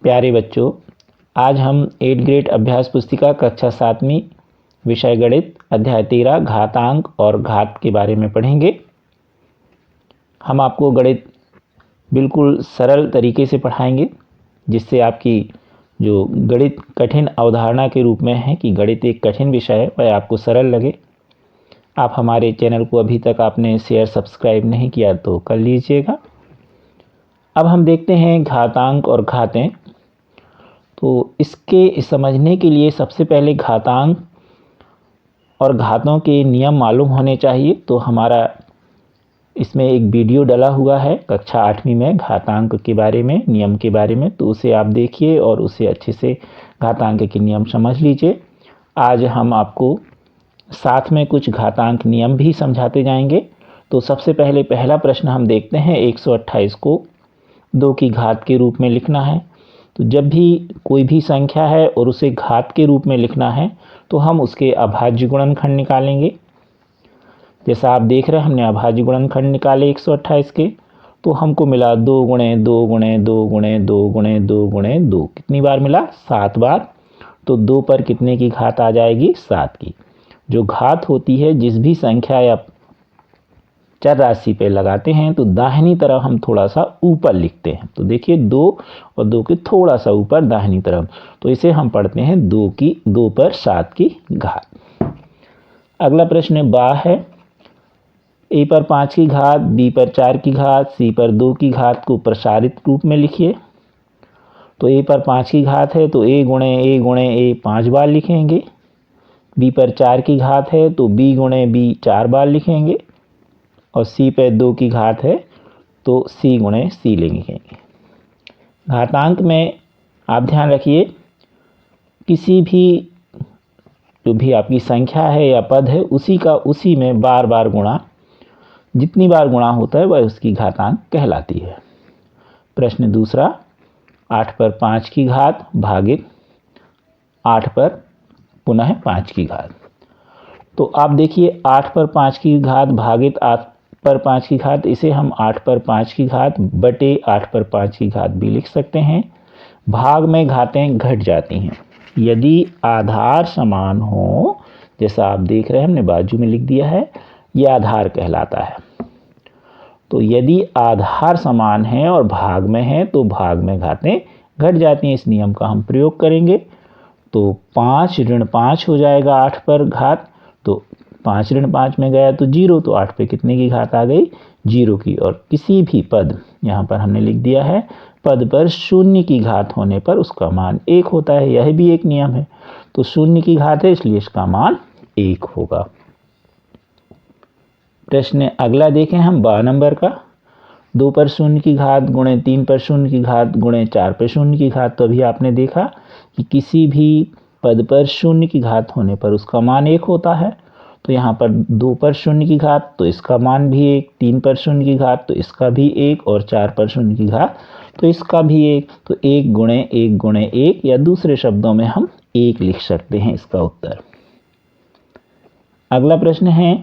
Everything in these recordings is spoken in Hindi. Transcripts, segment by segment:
प्यारे बच्चों, आज हम 8th ग्रेड अभ्यास पुस्तिका कक्षा 7वीं विषय गणित अध्याय 13 घातांक और घात के बारे में पढ़ेंगे। हम आपको गणित बिल्कुल सरल तरीके से पढ़ाएंगे, जिससे आपकी जो गणित कठिन अवधारणा के रूप में है कि गणित एक कठिन विषय है, वह आपको सरल लगे। आप हमारे चैनल को अभी तक आपने शेयर सब्सक्राइब नहीं किया तो कर लीजिएगा। अब हम देखते हैं घातांक और घातें। तो इसके समझने के लिए सबसे पहले घातांक और घातों के नियम मालूम होने चाहिए। तो हमारा इसमें एक वीडियो डला हुआ है कक्षा 8वीं में घातांक के बारे में, नियम के बारे में, तो उसे आप देखिए और उसे अच्छे से घातांक के नियम समझ लीजिए। आज हम आपको साथ में कुछ घातांक नियम भी समझाते जाएंगे। तो सबसे पहले पहला प्रश्न हम देखते हैं, 128 को 2 की घात के रूप में लिखना है। तो जब भी कोई भी संख्या है और उसे घात के रूप में लिखना है तो हम उसके अभाज्य गुणनखंड निकालेंगे। जैसा आप देख रहे हैं, हमने अभाज्य गुणनखंड निकाले 128 के, तो हमको मिला 2 गुणे 2 गुणे 2 गुणे 2 गुणे 2 गुणे 2। कितनी बार मिला? 7 बार। तो 2 पर कितने की घात आ जाएगी? 7 की। जो घात होती है, जिस भी संख्या या चर राशि पे लगाते हैं तो दाहिनी तरफ हम थोड़ा सा ऊपर लिखते हैं। तो देखिए 2 और 2 के थोड़ा सा ऊपर दाहिनी तरफ, तो इसे हम पढ़ते हैं 2 पर 7 की घात। अगला प्रश्न बा है, ए पर 5 की घात, बी पर 4 की घात, सी पर 2 की घात को प्रसारित रूप में लिखिए। तो ए पर 5 की घात है तो ए गुणे ए 5 बार लिखेंगे। बी पर 4 की घात है तो बी गुणे बी 4 बार लिखेंगे। और सी पे 2 की घात है तो सी गुणे सी लिखेंगे। घातांक में आप ध्यान रखिए, किसी भी जो भी आपकी संख्या है या पद है, उसी का उसी में बार बार गुणा, जितनी बार गुणा होता है वह उसकी घातांक कहलाती है। प्रश्न दूसरा, 8 पर 5 की घात भागित 8 पर पुनः 5 की घात। तो आप देखिए 8 पर 5 की घात भागित 8 पर 5 की घात, इसे हम 8 पर 5 की घात बटे 8 पर 5 की घात भी लिख सकते हैं। भाग में घातें घट जाती हैं यदि आधार समान हो। जैसा आप देख रहे हैं, हमने बाजू में लिख दिया है, यह आधार कहलाता है। तो यदि आधार समान है और भाग में है तो भाग में घातें घट जाती हैं। इस नियम का हम प्रयोग करेंगे। तो 5 ऋण 5 हो जाएगा 8 पर घात, तो 5 ऋण 5 में गया तो 0, तो 8 पे कितने की घात आ गई? 0 की। और किसी भी पद, यहाँ पर हमने लिख दिया है, पद पर 0 की घात होने पर उसका मान 1 होता है। यह भी एक नियम है। तो 0 की घात है इसलिए इसका मान 1 होगा। प्रश्न अगला देखें हम 12 नंबर का, 2 पर 0 की घात गुणे 3 पर 0 की घात गुणे 4 पर 0 की घात। तो अभी आपने देखा कि किसी भी पद पर 0 की घात होने पर उसका मान 1 होता है। तो यहाँ पर 2 पर 0 की घात तो इसका मान भी 1, 3 पर 0 की घात तो इसका भी 1, और 4 पर 0 की घात तो इसका भी 1। तो 1 गुणे 1 गुणे 1, या दूसरे शब्दों में हम 1 लिख सकते हैं इसका उत्तर। अगला प्रश्न है,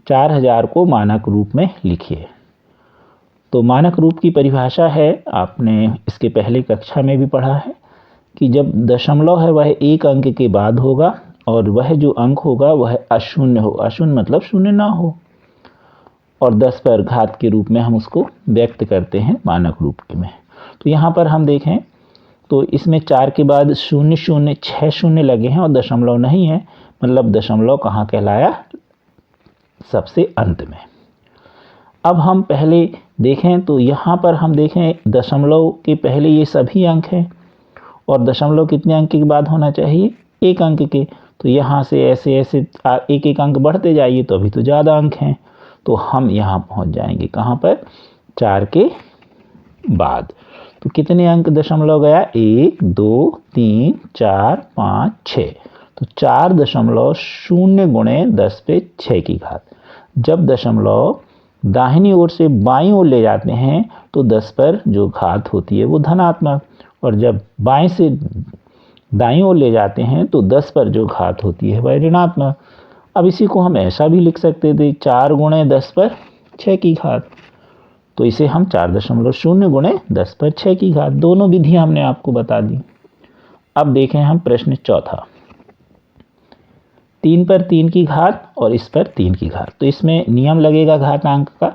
4000 को मानक रूप में लिखिए। तो मानक रूप की परिभाषा है, आपने इसके पहले कक्षा में भी पढ़ा है, कि जब दशमलव है वह एक अंक के बाद होगा और वह जो अंक होगा वह अशून्य हो। अशून्य मतलब शून्य ना हो। और 10 पर घात के रूप में हम उसको व्यक्त करते हैं मानक रूप में। तो यहाँ पर हम देखें तो इसमें 4 के बाद 0 0 6 शून्य लगे हैं और दशमलव नहीं है, मतलब दशमलव कहाँ कहलाया? सबसे अंत में। अब हम पहले देखें तो यहाँ पर हम देखें दशमलव के पहले ये सभी अंक हैं, और दशमलव कितने अंक के बाद होना चाहिए? 1 अंक के। तो यहाँ से ऐसे ऐसे एक एक अंक बढ़ते जाइए तो अभी तो ज़्यादा अंक हैं। तो हम यहाँ पहुँच जाएंगे कहाँ पर? 4 के बाद। तो कितने अंक दशमलव गया? 1 2 3 4 5 6। तो 4.0 गुणे 10 पे 6 की घात। जब दशमलव दाहिनी ओर से बाईं ओर ले जाते हैं तो 10 पर जो घात होती है वो धनात्मक, और जब बाएं से दाईं ओर ले जाते हैं तो 10 पर जो घात होती है वह ऋणात्मक। अब इसी को हम ऐसा भी लिख सकते थे, 4 गुणे 10 पर 6 की घात। तो इसे हम 4.0 गुणे 10 पर 6 की घात, दोनों विधियां हमने आपको बता दी। अब देखें हम प्रश्न चौथा, 3 पर 3 की घात और इस पर 3 की घात। तो इसमें नियम लगेगा घातांक का,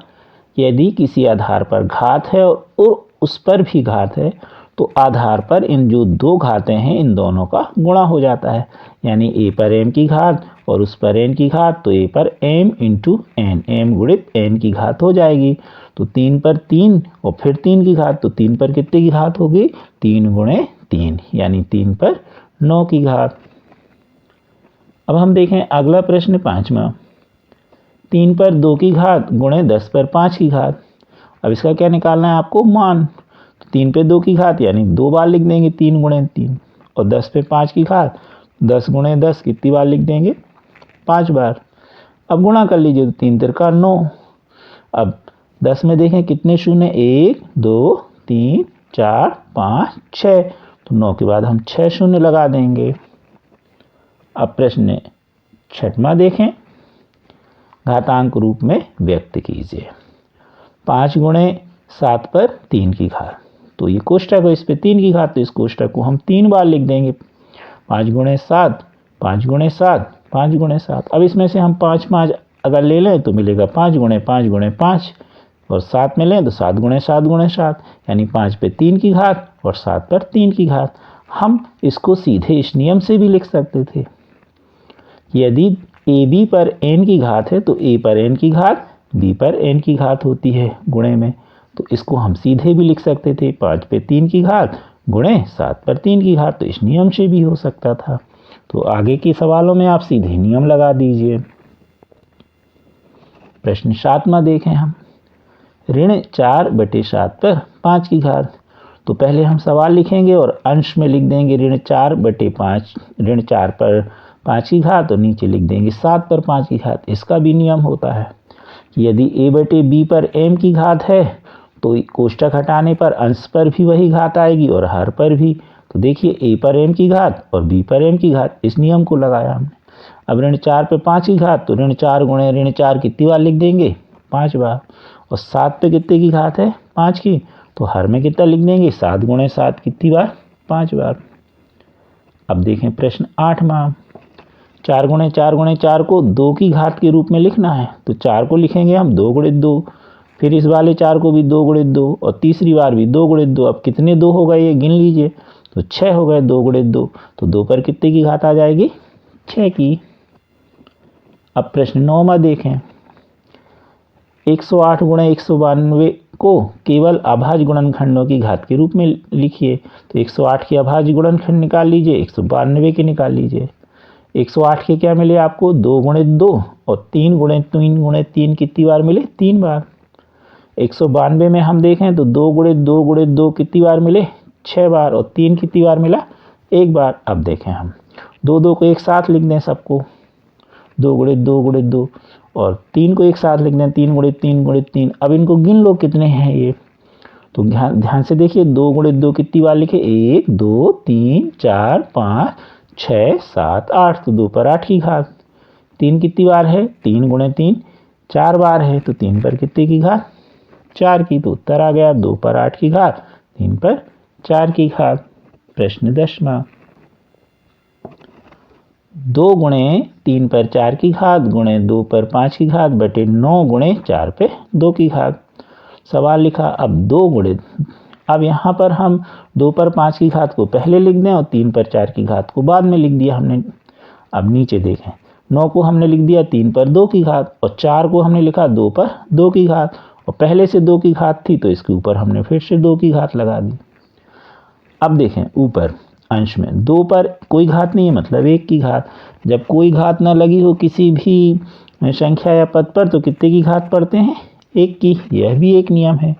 यदि किसी आधार पर घात है और उस पर भी घात है तो आधार पर इन जो दो घातें हैं इन दोनों का गुणा हो जाता है, यानी a पर m की घात और उस पर n की घात, तो a पर m इंटू n, m गुणित n की घात हो जाएगी। तो 3 पर 3 और फिर 3 की घात, तो 3 पर कितने की घात होगी, 3 गुणे 3, यानी 3 पर 9 की घात। अब हम देखें अगला प्रश्न 5वां, 3 पर 2 की घात गुणे 10 पर 5 की घात। अब इसका क्या निकालना है आपको, मान। तो 3 पे 2 की घात यानी 2 बार लिख देंगे 3 गुणे 3, और 10 पे 5 की घात 10 गुणे 10 कितनी बार लिख देंगे, 5 बार। अब गुणा कर लीजिए, तो 3 तिरका 9। अब 10 में देखें कितने शून्य, 1 2 3 4 5 6, तो 9 के बाद हम 6 शून्य लगा देंगे। अब प्रश्न 6वां देखें, घातांक रूप में व्यक्त कीजिए। 5 गुणे 7 पर 3 की घात, तो ये कोष्ठक है, इस पे 3 की घात, तो इस कोष्ठक को हम 3 बार लिख देंगे। 5 गुणे 7, 5 गुणे 7, 5 गुणे 7। अब इसमें से हम 5 5 अगर ले लें तो मिलेगा 5 गुणे 5 गुणे 5, और 7 में लें तो 7 गुणे 7 गुणे 7, यानी 5 पे 3 की घात और 7 पर 3 की घात। हम इसको सीधे इस नियम से भी लिख सकते थे, यदि ए बी पर n की घात है तो a पर n की घात b पर n की घात होती है गुणे में, तो इसको हम सीधे भी लिख सकते थे, 5 पे 3 की घात गुणे 7 पर 3 की घात, तो इस नियम से भी हो सकता था। तो आगे के सवालों में आप सीधे नियम लगा दीजिए। प्रश्न 7वां देखें हम, ऋण 4/7 पर 5 की घात। तो पहले हम सवाल लिखेंगे और अंश में लिख देंगे ऋण 4/5, ऋण 4 पर 5 की घात, और नीचे लिख देंगे 7 पर 5 की घात। इसका भी नियम होता है कि यदि a/b पर m की घात है तो कोष्ठक हटाने पर अंश पर भी वही घात आएगी और हर पर भी। तो देखिए a पर m की घात और b पर m की घात, इस नियम को लगाया हमने। अब ऋण 4 पे 5 की घात, तो ऋण 4 गुणे ऋण 4 कितनी बार लिख देंगे, 5 बार, और 7 पे कितने की घात है, 5 की, तो हर में कितना लिख देंगे, 7 गुणे 7 कितनी बार, 5 बार। अब देखें प्रश्न 8वां, 4 गुणे 4 गुणे 4 को 2 की घात के रूप में लिखना है, तो 4 को लिखेंगे हम 2 गुणे 2, फिर इस वाले 4 को भी 2 गुणे 2, और तीसरी बार भी 2 गुणे 2। अब कितने 2 हो गए ये गिन लीजिए, तो 6 हो गए 2 गुणे 2, तो 2 पर कितने की घात आ जाएगी, 6 की। अब प्रश्न 9वां देखें, 108 गुणे 192 को केवल अभाज्य गुणनखंडों की घात के रूप में लिखिए। तो 108 के अभाज्य गुणनखंड निकाल लीजिए, 192 के निकाल लीजिए। 108 के क्या मिले आपको, 2 गुणे 2, और 3 गुणे 3 गुणे 3 कितनी बार मिले, 3 बार। 192 में हम देखें तो 2 गुणे 2 गुणे 2 कितनी बार मिले, 6 बार, और 3 कितनी बार मिला, 1 बार। अब देखें हम 2 2 को एक साथ लिख दें सबको, 2 गुणे 2 गुणे 2, और 3 को एक साथ लिख दें, 3 गुणे 3 गुणे 3। अब इनको गिन लो कितने हैं ये, तो ध्यान से देखिए, 2 गुणे 2 कितनी बार लिखे, 1 2 3 4 5 6 7 8, तो 2 पर 8 की घात। 3 कितनी बार है, 3 गुणे 3 4 बार है, तो 3 पर कितने की घात, 4 की। तो उत्तर आ गया 2 पर 8 की घात, 3 पर 4 की घात। प्रश्न 10वां, 2 गुणे 3 पर 4 की घात गुणे 2 पर 5 की घात बटे 9 गुणे 4 पे 2 की घात। सवाल लिखा, अब 2 गुणे, अब यहाँ पर हम 2 पर 5 की घात को पहले लिख दें और 3 पर 4 की घात को बाद में लिख दिया हमने। अब नीचे देखें, 9 को हमने लिख दिया 3 पर 2 की घात, और 4 को हमने लिखा 2 पर 2 की घात, और पहले से 2 की घात थी तो इसके ऊपर हमने फिर से 2 की घात लगा दी। अब देखें ऊपर अंश में 2 पर कोई घात नहीं है, मतलब 1 की घात। जब कोई घात ना लगी हो किसी भी संख्या या पद पर तो कितने की घात पढ़ते हैं, 1 की। यह भी एक नियम है।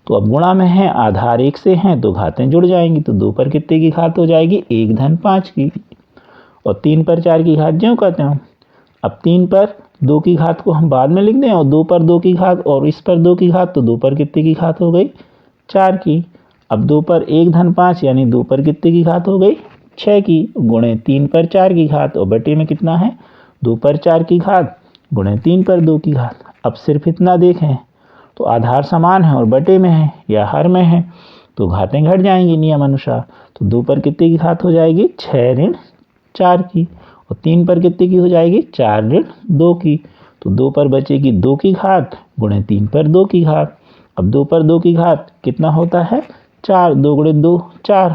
तो अब गुणा में है, आधार 1 से हैं तो घातें जुड़ जाएंगी, तो 2 पर कितने की घात हो जाएगी, 1 धन 5 की, और 3 पर 4 की घात ज्यों कहते हो। अब 3 पर 2 की घात को हम बाद में लिख दें, और 2 पर 2 की घात और इस पर 2 की घात, तो 2 पर कितने की घात हो गई, 4 की। अब 2 पर 1 धन 5 यानी 2 पर कितने की घात हो गई, 6 की, गुणे 3 पर 4 की घात, और बटे में कितना है, 2 पर 4 की घात गुणे 3 पर 2 की घात। अब सिर्फ इतना देखें तो आधार समान है और बटे में है या हर में है तो घातें घट जाएंगी नियम अनुसार। तो 2 पर कितने की घात हो जाएगी 6 ऋण 4 की, और 3 पर कितने की हो जाएगी 4 ऋण 2 की। तो 2 पर बचेगी 2 की घात गुणे 3 पर 2 की घात। अब 2 पर 2 की घात कितना होता है 4, 2 गुणे 2 4,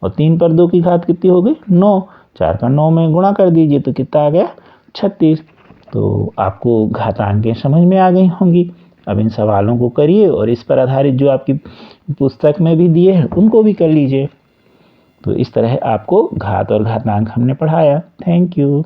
और 3 पर 2 की घात कितनी हो गई 9, 4 का 9 में गुणा कर दीजिए तो कितना आ गया 36। तो आपको घातांकें समझ में आ गई होंगी। अब इन सवालों को करिए और इस पर आधारित जो आपकी पुस्तक में भी दिए हैं उनको भी कर लीजिए। तो इस तरह आपको घात और घातांक हमने पढ़ाया। Thank you.